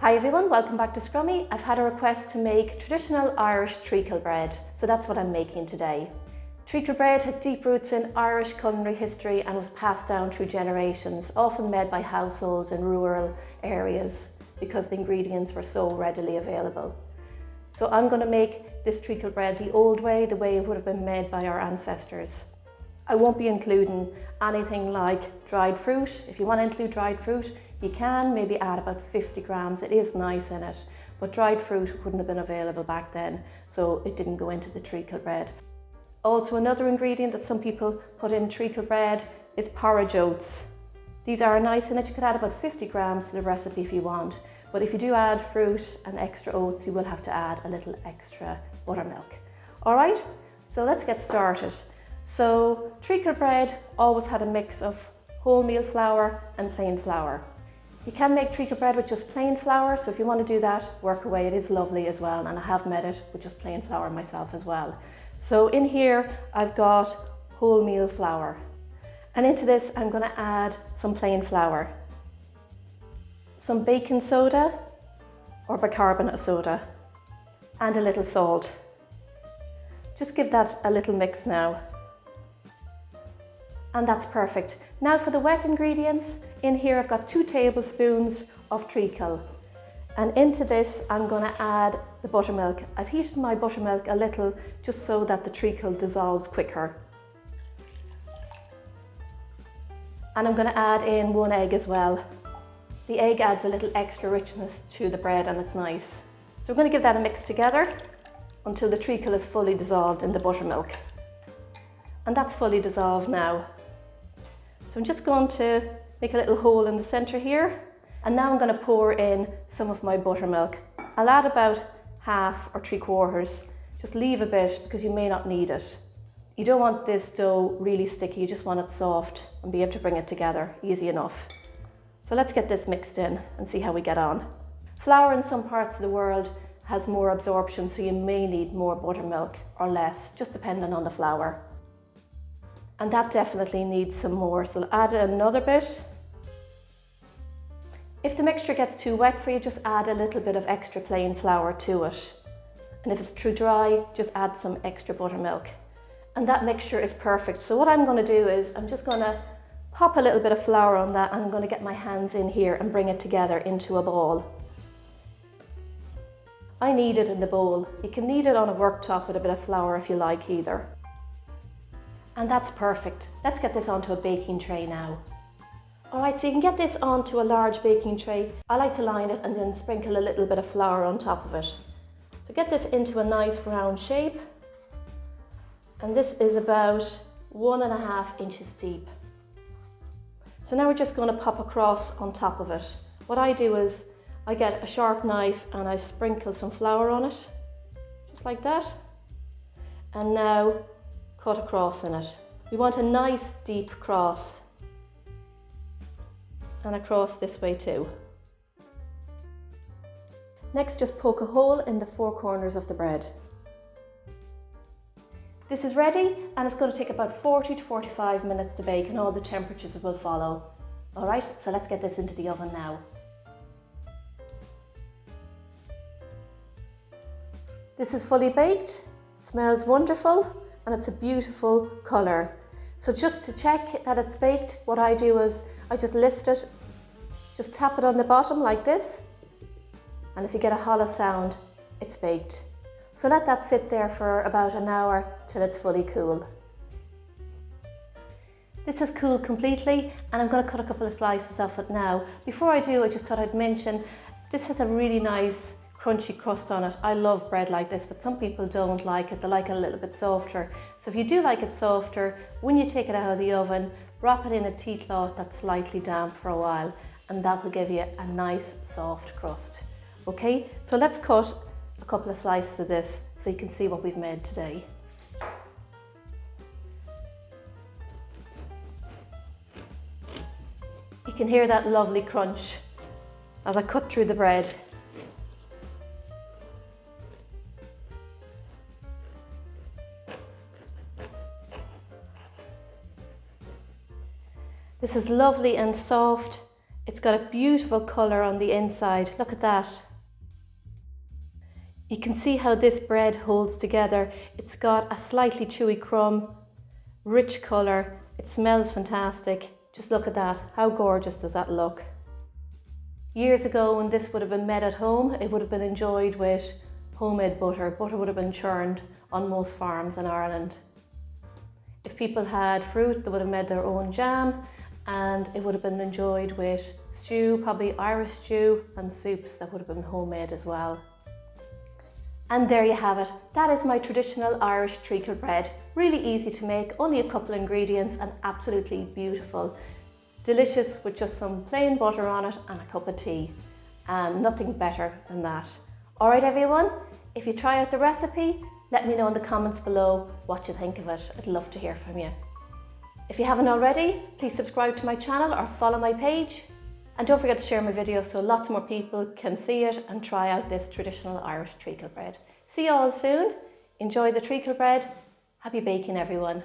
Hi everyone, welcome back to Scrummy. I've had a request to make traditional Irish treacle bread, so that's what I'm making today. Treacle bread has deep roots in Irish culinary history and was passed down through generations, often made by households in rural areas because the ingredients were so readily available. So I'm going to make this treacle bread the old way, the way it would have been made by our ancestors. I won't be including anything like dried fruit. If you want to include dried fruit, you can maybe add about 50 grams. It is nice in it, but dried fruit wouldn't have been available back then, so it didn't go into the treacle bread. Also, another ingredient that some people put in treacle bread is porridge oats. These are nice in it. You could add about 50 grams to the recipe if you want, but if you do add fruit and extra oats, you will have to add a little extra buttermilk. All right, so let's get started. So treacle bread always had a mix of wholemeal flour and plain flour. You can make treacle bread with just plain flour, so if you want to do that, work away. It is lovely as well, and I have made it with just plain flour myself as well. So in here I've got wholemeal flour, and into this I'm going to add some plain flour, some baking soda or bicarbonate of soda, and a little salt. Just give that a little mix now. And that's perfect. Now for the wet ingredients, in here I've got 2 tablespoons of treacle. And into this I'm going to add the buttermilk. I've heated my buttermilk a little just so that the treacle dissolves quicker. And I'm going to add in 1 egg as well. The egg adds a little extra richness to the bread and it's nice. So I'm going to give that a mix together until the treacle is fully dissolved in the buttermilk. And that's fully dissolved now. So I'm just going to make a little hole in the center here, and now I'm going to pour in some of my buttermilk. I'll add about half or 3/4. Just leave a bit because you may not need it. You don't want this dough really sticky, you just want it soft and be able to bring it together easy enough. So let's get this mixed in and see how we get on. Flour in some parts of the world has more absorption, so you may need more buttermilk or less, just depending on the flour. And that definitely needs some more, so I'll add another bit. If the mixture gets too wet for you, just add a little bit of extra plain flour to it. And if it's too dry, just add some extra buttermilk. And that mixture is perfect. So what I'm going to do is I'm just going to pop a little bit of flour on that, and I'm going to get my hands in here and bring it together into a ball. I knead it in the bowl. You can knead it on a worktop with a bit of flour if you like either. And that's perfect. Let's get this onto a baking tray now. Alright, so you can get this onto a large baking tray. I like to line it and then sprinkle a little bit of flour on top of it. So get this into a nice round shape. And this is about 1.5 inches deep. So now we're just going to pop across on top of it. What I do is I get a sharp knife and I sprinkle some flour on it, just like that. And now cut across in it. We want a nice deep cross, and across this way too. Next, just poke a hole in the 4 corners of the bread. This is ready, and it's going to take about 40 to 45 minutes to bake, and all the temperatures will follow. Alright, so let's get this into the oven now. This is fully baked, it smells wonderful, and it's a beautiful colour. So just to check that it's baked, what I do is I just lift it, just tap it on the bottom like this, and if you get a hollow sound, it's baked. So let that sit there for about an hour till it's fully cool. This is cooled completely, and I'm going to cut a couple of slices off it now. Before I do, I just thought I'd mention this has a really nice crunchy crust on it. I love bread like this, but some people don't like it. They like it a little bit softer. So if you do like it softer, when you take it out of the oven, wrap it in a tea cloth that's slightly damp for a while, and that will give you a nice soft crust. Okay, so let's cut a couple of slices of this so you can see what we've made today. You can hear that lovely crunch as I cut through the bread. This is lovely and soft. It's got a beautiful colour on the inside. Look at that. You can see how this bread holds together. It's got a slightly chewy crumb, rich colour. It smells fantastic. Just look at that. How gorgeous does that look? Years ago, when this would have been made at home, it would have been enjoyed with homemade butter. Butter would have been churned on most farms in Ireland. If people had fruit, they would have made their own jam, and it would have been enjoyed with stew, probably Irish stew, and soups that would have been homemade as well. And there you have it. That is my traditional Irish treacle bread. Really easy to make, only a couple of ingredients, and absolutely beautiful. Delicious with just some plain butter on it and a cup of tea. And nothing better than that. All right, everyone, if you try out the recipe, let me know in the comments below what you think of it. I'd love to hear from you. If you haven't already, please subscribe to my channel or follow my page. And don't forget to share my video so lots more people can see it and try out this traditional Irish treacle bread. See you all soon. Enjoy the treacle bread. Happy baking, everyone.